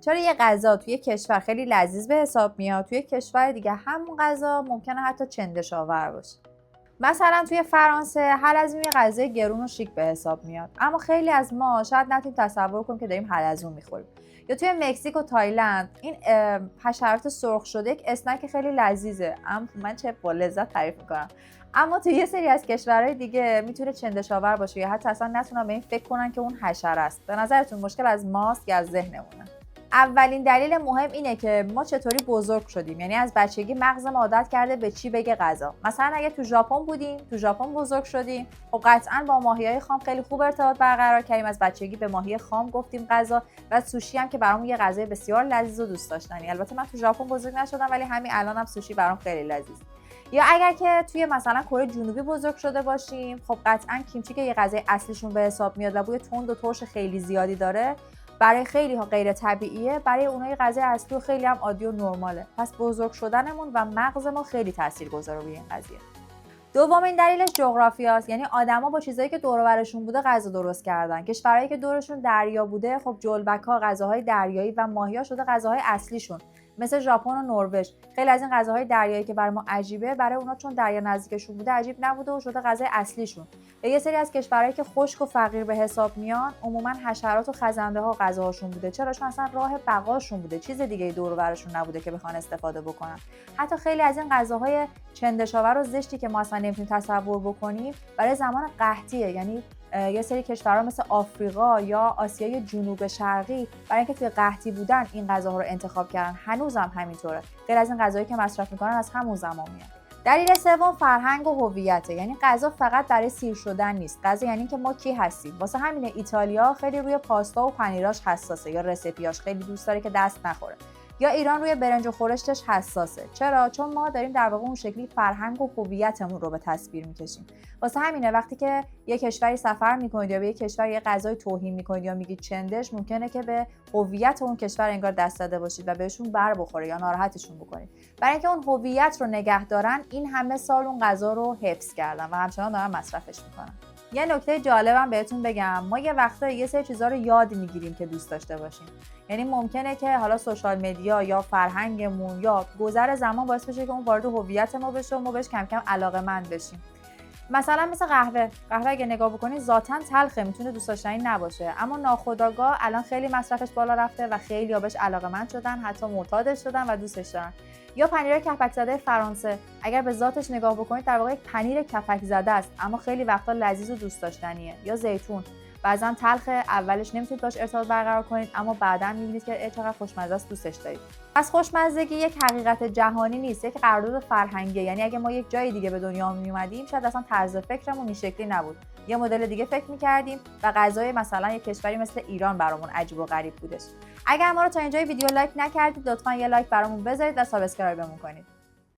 چرا یه غذا توی کشور خیلی لذیذ به حساب میاد، توی کشور دیگه همون غذا ممکنه حتی چندش‌آور باشه. مثلا توی فرانسه حلزون یه غذای گرون و شیک به حساب میاد، اما خیلی از ما شاید نتونیم تصور کنیم که داریم حلزون میخوریم. یا توی مکزیک و تایلند این حشرات سرخ شده یک اسنک خیلی لذیذه، اما من چه با لذت تعریف میکنم. اما توی یه سری از کشورهای دیگه میتونه چندش‌آور باشه یا حتی اصلا نتونن به این فکر کنن که اون حشره است. به نظرتون مشکل از ماست یا از ذهنمونه؟ اولین دلیل مهم اینه که ما چطوری بزرگ شدیم، یعنی از بچگی مغزمون عادت کرده به چی بگه غذا. مثلا اگه تو ژاپن بودیم، تو ژاپن بزرگ شدیم، خب قطعاً با ماهیای خام خیلی خوب ارتباط برقرار کردیم، از بچگی به ماهی خام گفتیم غذا. و سوشی هم که برامون یه غذای بسیار لذیذ و دوست داشتنی. البته من تو ژاپن بزرگ نشدم ولی همین الانم سوشی برام خیلی لذیذ. یا اگر که توی مثلا کره جنوبی بزرگ شده باشیم، خب قطعاً کیمچی که یه غذای اصلیشون به حساب میاد و بوی تند و ترش خیلی زیادی داره، برای خیلی ها غیر طبیعیه، برای اونای غذای اصلی و خیلی هم عادی و نرماله. پس بزرگ شدنمون و مغز ما خیلی تاثیرگذاره روی این قضیه. دومین دلیلش جغرافیاست، یعنی آدما با چیزایی که دور و برشون بوده غذا درست کردن. کشورهایی که دورشون دریا بوده، خب جلبک‌ها، غذاهای دریایی و ماهی‌ها شده غذاهای اصلیشون. مثل ژاپن و نروژ، خیلی از این غذاهای دریایی که برای ما عجیبه، برای اونا چون دریا نزدیکشون بوده عجیب نبوده و شده غذای اصلیشون. یا یه سری از کشورهایی که خشک و فقیر به حساب میان، عموما حشرات و خزنده‌ها غذاهاشون بوده. چرا؟ چون اصلا راه بقاشون بوده، چیز دیگه‌ای دور و برشون نبوده که بخوان استفاده بکنن. حتی خیلی از این غذاهای چندش‌آور و زشتی که ما اصلا نمیتونیم تصور بکنیم، برای زمان قحطیه. یعنی یه سری کشورها مثل آفریقا یا آسیای جنوب شرقی برای اینکه توی قحطی بودن این غذاها رو انتخاب کردن. هنوزم همینطوره. غیر از این غذایی که مصرف میکنن از همون زمان میاد. دلیل سوم فرهنگ و هویته، یعنی غذا فقط برای سیر شدن نیست. غذا یعنی که ما کی هستیم. واسه همینه ایتالیا خیلی روی پاستا و پنیراش حساسه یا رسیپیاش خیلی دوست داره که دست نخوره. یا ایران روی برنج و خورشتش حساسه. چرا؟ چون ما داریم در واقع اون شکلی فرهنگ و هویتمون رو به تصویر میکشیم. واسه همینه وقتی که یه کشوری سفر میکنید یا به یه کشور یه غذای توهین میکنید یا میگید چندش، ممکنه که به هویت اون کشور انگار دست داده باشید و بهشون بر بخوره یا ناراحتشون بکنید. برای اینکه اون هویت رو نگه دارن، این همه سال اون غذا رو حفظ کردن و همچنان دارن مصرفش میکنن. یه نکته جالبم بهتون بگم، ما یه وقتا یه سری چیزا رو یاد میگیریم که دوست داشته باشیم. یعنی ممکنه که حالا سوشال مدیا یا فرهنگمون یا گذر زمان باعث بشه که اون وارد هویت ما بشه و ما بهش کم کم علاقه‌مند بشیم. مثلا مثل قهوه اگه نگاه بکنید ذاتاً تلخه، میتونه دوست داشتنی نباشه، اما ناخودآگاه الان خیلی مصرفش بالا رفته و خیلی‌ها بهش علاقه‌مند شدن، حتی معتادش شدن و دوستش دارن. یا پنیر کپک زده فرانسه، اگر به ذاتش نگاه بکنید در واقع یک پنیر کپک زده است، اما خیلی وقتا لذیذ و دوست داشتنیه. یا زیتون، بعضا تلخه، اولش نمیتونید باش ارتباط برقرار کنید اما بعداً میبینید که چقدر خوشمزه است، دوستش دارید. پس خوشمزگی یک حقیقت جهانی نیست، یک قرارداد فرهنگی. یعنی اگه ما یک جای دیگه به دنیا میومدیم شاید اصلا طرز فکرمون این شکلی نبود، یه مدل دیگه فکر می‌کردیم و غذای مثلا یک کشوری مثل ایران برامون عجیب و غریب بودش. اگر ما رو تا اینجای ویدیو لایک نکردید لطفاً یه لایک برامون بذارید و سابسکرایبمون کنید.